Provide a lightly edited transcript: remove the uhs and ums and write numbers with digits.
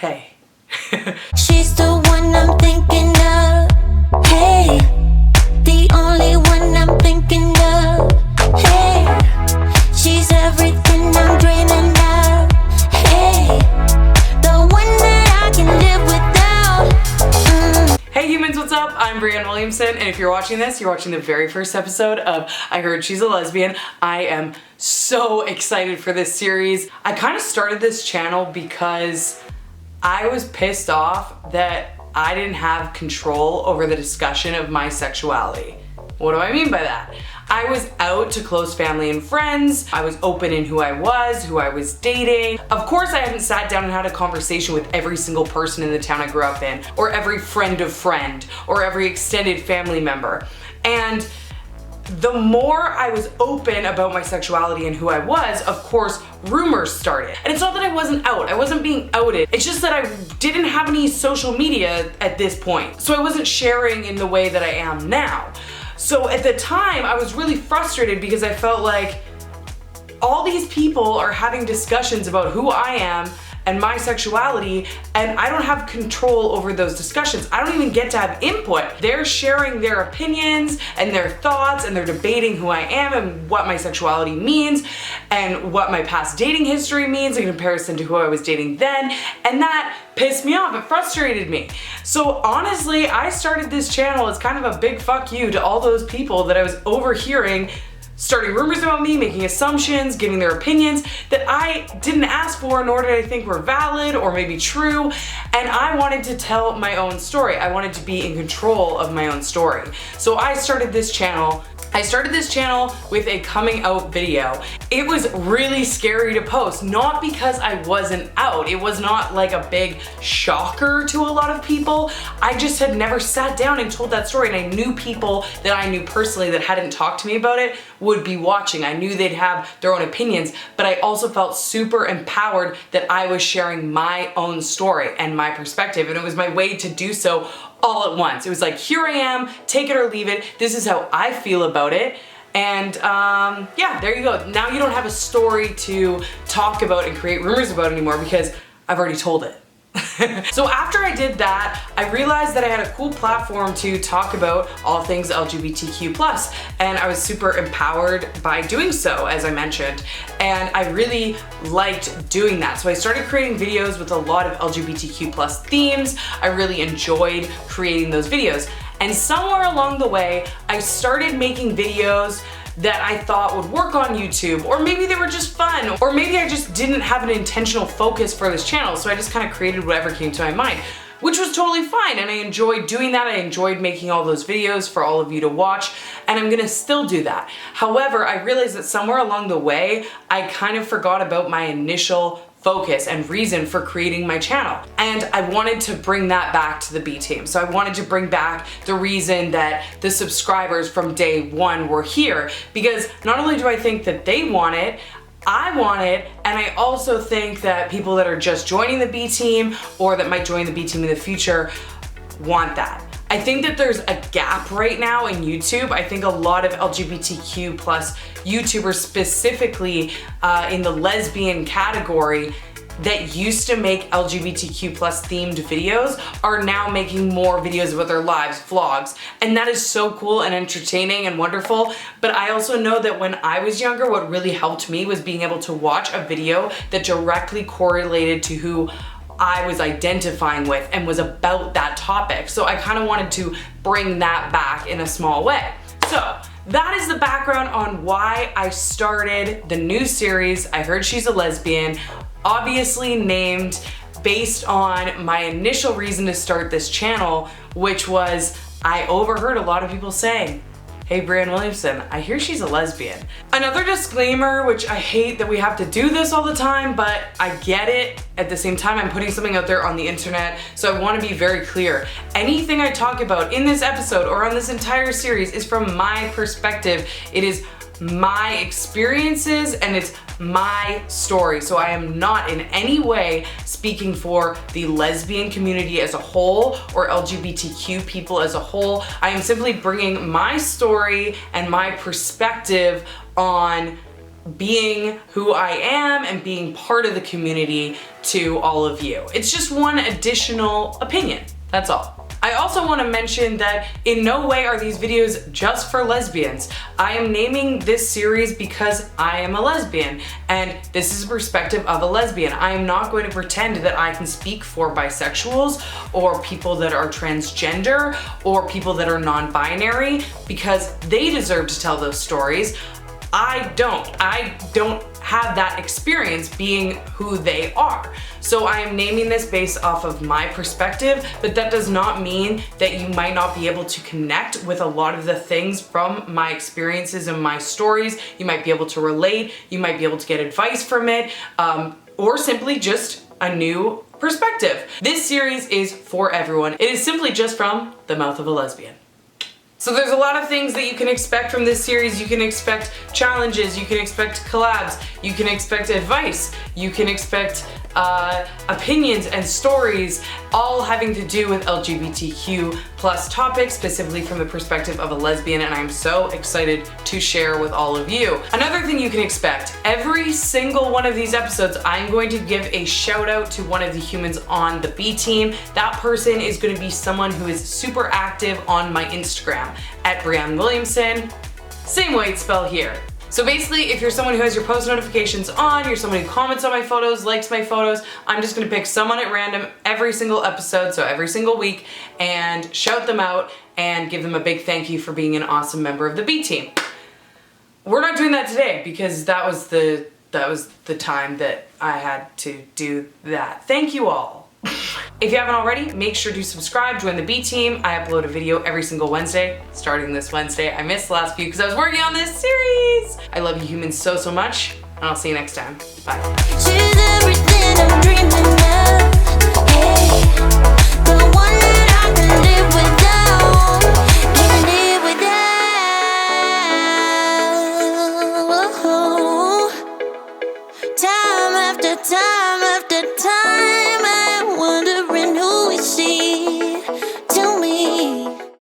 Hey. She's the one I'm thinking of. Hey, the only one I'm thinking of. Hey, she's everything I'm dreaming of. Hey, the one that I can live without. Hey humans, what's up? I'm Breanne Williamson, and if you're watching this, you're watching the very first episode of I Heard She's a Lesbian. I am so excited for this series. I kind of started this channel because I was pissed off that I didn't have control over the discussion of my sexuality. What do I mean by that? I was out to close family and friends. I was open in who I was dating. Of course, I hadn't sat down and had a conversation with every single person in the town I grew up in, or every friend of friend, or every extended family member. And the more I was open about my sexuality and who I was, of course, rumors started. And it's not that I wasn't out, I wasn't being outed. It's just that I didn't have any social media at this point. So I wasn't sharing in the way that I am now. So at the time, I was really frustrated because I felt like all these people are having discussions about who I am and my sexuality, and I don't have control over those discussions. I don't even get to have input. They're sharing their opinions and their thoughts, and they're debating who I am and what my sexuality means and what my past dating history means in comparison to who I was dating then, and that pissed me off. It frustrated me. So honestly, I started this channel as kind of a big fuck you to all those people that I was overhearing starting rumors about me, making assumptions, giving their opinions that I didn't ask for, nor did I think were valid or maybe true. And I wanted to tell my own story. I wanted to be in control of my own story. So I started this channel. With a coming out video. It was really scary to post, not because I wasn't out. It was not like a big shocker to a lot of people. I just had never sat down and told that story, and I knew people that I knew personally that hadn't talked to me about it would be watching. I knew they'd have their own opinions, but I also felt super empowered that I was sharing my own story and my perspective, and it was my way to do so all at once. It was like, here I am, take it or leave it. This is how I feel about it. And yeah, there you go. Now you don't have a story to talk about and create rumors about anymore because I've already told it. So after I did that, I realized that I had a cool platform to talk about all things LGBTQ+, and I was super empowered by doing so, as I mentioned, and I really liked doing that. So I started creating videos with a lot of LGBTQ+ themes. I really enjoyed creating those videos. And somewhere along the way, I started making videos that I thought would work on YouTube, or maybe they were just fun, or maybe I just didn't have an intentional focus for this channel, so I just kind of created whatever came to my mind, which was totally fine, and I enjoyed doing that. I enjoyed making all those videos for all of you to watch, and I'm gonna still do that. However, I realized that somewhere along the way, I kind of forgot about my initial focus and reason for creating my channel. And I wanted to bring that back to the B team. So I wanted to bring back the reason that the subscribers from day one were here, because not only do I think that they want it, I want it, and I also think that people that are just joining the B team or that might join the B team in the future want that. I think that there's a gap right now in YouTube. I think a lot of LGBTQ+ YouTubers, specifically in the lesbian category, that used to make LGBTQ+ themed videos are now making more videos about their lives, vlogs. And that is so cool and entertaining and wonderful. But I also know that when I was younger, what really helped me was being able to watch a video that directly correlated to who I was identifying with and was about that topic. So I kind of wanted to bring that back in a small way. So that is the background on why I started the new series, I Heard She's a Lesbian, obviously named based on my initial reason to start this channel, which was I overheard a lot of people saying, "Hey Breanne Williamson, I hear she's a lesbian." Another disclaimer, which I hate that we have to do this all the time, but I get it. At the same time, I'm putting something out there on the internet, so I want to be very clear. Anything I talk about in this episode or on this entire series is from my perspective. It is my experiences and it's my story. So I am not in any way speaking for the lesbian community as a whole or LGBTQ people as a whole. I am simply bringing my story and my perspective on being who I am and being part of the community to all of you. It's just one additional opinion, that's all. I also want to mention that in no way are these videos just for lesbians. I am naming this series because I am a lesbian, and this is a perspective of a lesbian. I am not going to pretend that I can speak for bisexuals or people that are transgender or people that are non-binary, because they deserve to tell those stories. I don't have that experience being who they are. So I am naming this based off of my perspective, but that does not mean that you might not be able to connect with a lot of the things from my experiences and my stories. You might be able to relate, you might be able to get advice from it, or simply just a new perspective. This series is for everyone. It is simply just from the mouth of a lesbian. So there's a lot of things that you can expect from this series. You can expect challenges, you can expect collabs, you can expect advice, you can expect opinions and stories, all having to do with LGBTQ plus topics, specifically from the perspective of a lesbian, and I'm so excited to share with all of you. Another thing you can expect, every single one of these episodes, I'm going to give a shout out to one of the humans on the B team. That person is going to be someone who is super active on my Instagram, at Breanne Williamson, same way it's spelled here. So basically, if you're someone who has your post notifications on, you're someone who comments on my photos, likes my photos, I'm just gonna pick someone at random every single episode, so every single week, and shout them out and give them a big thank you for being an awesome member of the B team. We're not doing that today because that was the time that I had to do that. Thank you all. If you haven't already, make sure to subscribe, join the B team. I upload a video every single Wednesday, starting this Wednesday. I missed the last few because I was working on this series. I love you humans so much, and I'll see you next time. Bye.